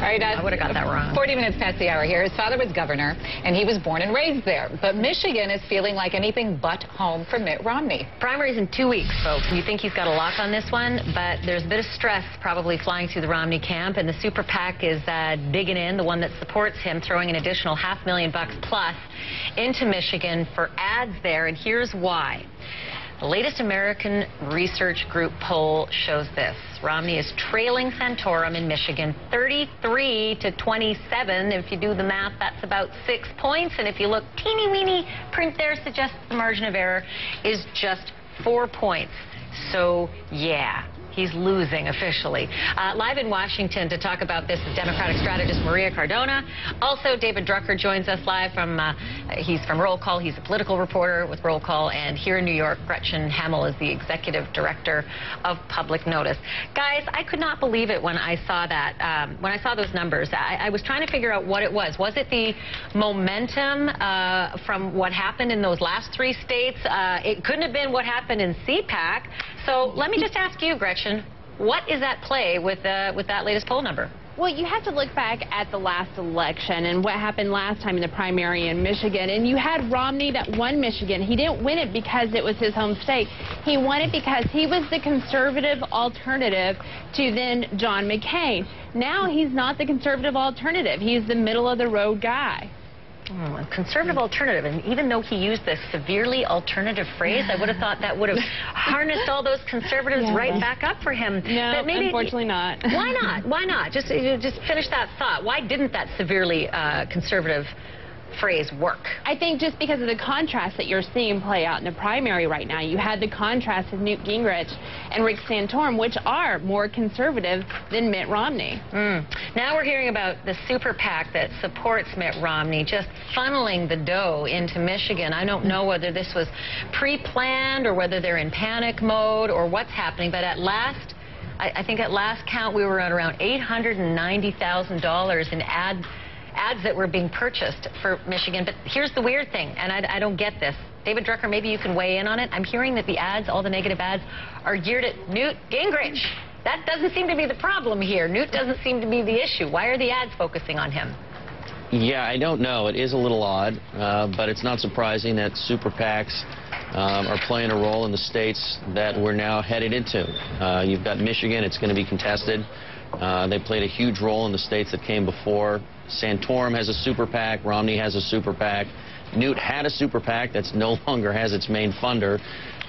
All right, I would have got that wrong. 40 minutes past the hour here. His father was governor, and he was born and raised there. But Michigan is feeling like anything but home for Mitt Romney. Primaries in 2 weeks, folks. You think he's got a lock on this one, but there's a bit of stress probably flying through the Romney camp, and the super PAC is digging in, the one that supports him, throwing an additional $500,000 plus into Michigan for ads there, and here's why. The latest American Research Group poll shows this. Romney is trailing Santorum in Michigan 33 to 27. If you do the math, that's about 6 points. And if you look, teeny weeny print there suggests the margin of error is just 4 points. So, yeah. He's losing officially. Live in Washington to talk about this is Democratic strategist Maria Cardona. Also, David Drucker joins us live from, he's from Roll Call. He's a political reporter with Roll Call. And here in New York, Gretchen Hamill is the executive director of Public Notice. Guys, I could not believe it when I saw that, when I saw those numbers. I was trying to figure out what it was. Was it the momentum from what happened in those last 3 states? It couldn't have been what happened in CPAC. So let me just ask you, Gretchen, what is at play with that latest poll number? Well, you have to look back at the last election and what happened last time in the primary in Michigan. And you had Romney that won Michigan. He didn't win it because it was his home state. He won it because he was the conservative alternative to then John McCain. Now he's not the conservative alternative. He's the middle-of-the-road guy. A conservative alternative, and even though he used this severely alternative phrase, I would have thought that would have harnessed all those conservatives right back up for him. No, but maybe, unfortunately not. Why not? Why not? Just finish that thought. Why didn't that severely conservative phrase work? I think just because of the contrast that you're seeing play out in the primary right now. You had the contrast of Newt Gingrich and Rick Santorum, which are more conservative than Mitt Romney. Now we're hearing about the super PAC that supports Mitt Romney just funneling the dough into Michigan. I don't know whether this was pre-planned or whether they're in panic mode or what's happening, but at last, I think at last count we were at around $890,000 in ads that were being purchased for Michigan. But here's the weird thing, and I don't get this. David Drucker, maybe you can weigh in on it. I'm hearing that the ads, all the negative ads, are geared at Newt Gingrich. That doesn't seem to be the problem here. Newt doesn't seem to be the issue. Why are the ads focusing on him? Yeah, I don't know. It is a little odd, but it's not surprising that super PACs are playing a role in the states that we're now headed into. You've got Michigan. It's going to be contested. They played a huge role in the states that came before. Santorum has a super PAC. Romney has a super PAC. Newt had a super PAC that's no longer has its main funder.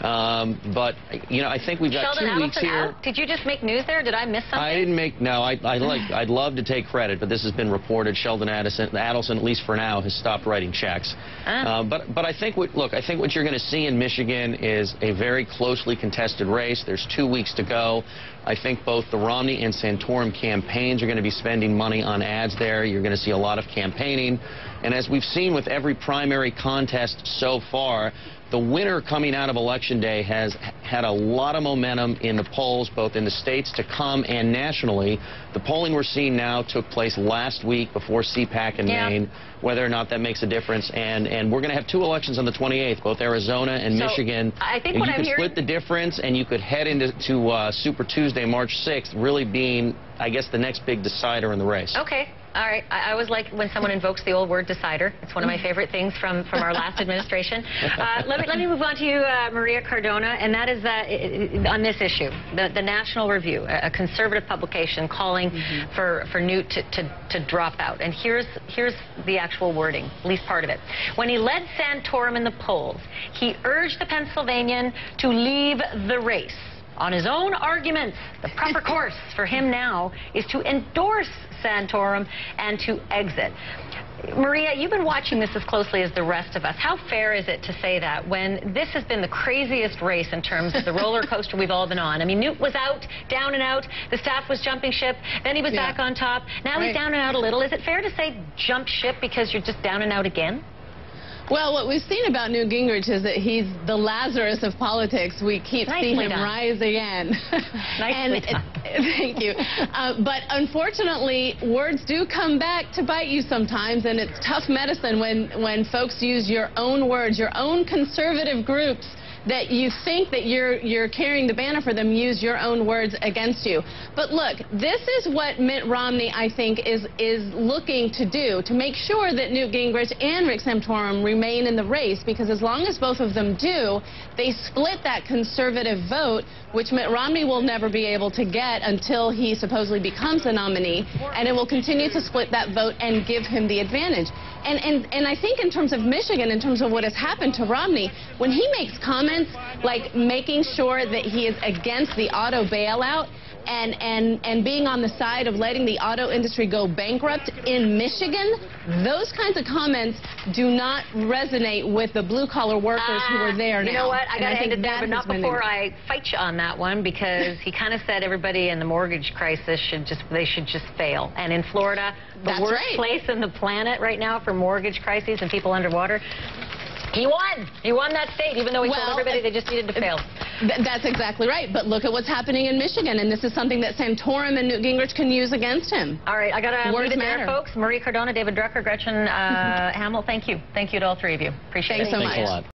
But, you know, I think we've got Sheldon 2 weeks here. Out? Did you just make news there? Did I miss something? I didn't make, no, I'd love to take credit, but this has been reported. Sheldon Adelson, at least for now, has stopped writing checks. But I think, look, I think what you're going to see in Michigan is a very closely contested race. There's 2 weeks to go. I think both the Romney and Santorum campaigns are going to be spending money on ads there. You're going to see a lot of campaigning. And as we've seen with every primary contest so far, the winner coming out of Election Day has had a lot of momentum in the polls, both in the states to come and nationally. The polling we're seeing now took place last week before CPAC in Maine, whether or not that makes a difference. And we're going to have 2 elections on the 28th, both Arizona and Michigan. I think you could split the difference, and you could head into Super Tuesday, March 6th, really being, I guess, the next big decider in the race. Okay. All right. I always like when someone invokes the old word decider. It's one of my favorite things from our last administration. Let me move on to you, Maria Cardona, and that is on this issue, the National Review, a conservative publication calling for Newt to drop out. And here's the actual wording, at least part of it. When he led Santorum in the polls, he urged the Pennsylvanian to leave the race. On his own arguments, the proper course for him now is to endorse Santorum and to exit. Maria, you've been watching this as closely as the rest of us. How fair is it to say that when this has been the craziest race in terms of the roller coaster we've all been on? I mean, Newt was out, down and out. The staff was jumping ship. Then he was back on top. Now he's down and out a little. Is it fair to say jump ship because you're just down and out again? Well, what we've seen about Newt Gingrich is that he's the Lazarus of politics. We keep seeing him rise again. Nicely done. Thank you. But unfortunately, words do come back to bite you sometimes, and it's tough medicine when folks use your own words, your own conservative groups that you think that you're carrying the banner for them use your own words against you. But look, this is what Mitt Romney, I think, is looking to do, to make sure that Newt Gingrich and Rick Santorum remain in the race, because as long as both of them do, they split that conservative vote, which Mitt Romney will never be able to get until he supposedly becomes the nominee, and it will continue to split that vote and give him the advantage. And I think in terms of Michigan, in terms of what has happened to Romney, when he makes comments like making sure that he is against the auto bailout, and being on the side of letting the auto industry go bankrupt in Michigan, those kinds of comments do not resonate with the blue-collar workers who are there now. You know what? I got to end it there, but not before I fight you on that one, because he kind of said everybody in the mortgage crisis should just fail. And in Florida, the worst place on the planet right now for mortgage crises and people underwater, he won. He won that state, even though he told everybody they just needed to fail. That's exactly right. But look at what's happening in Michigan, and this is something that Santorum and Newt Gingrich can use against him. All right, I got to leave it there, folks. Marie Cardona, David Drucker, Gretchen Hamill, thank you. Thank you to all three of you. Appreciate it. Thanks so much. Thanks a lot.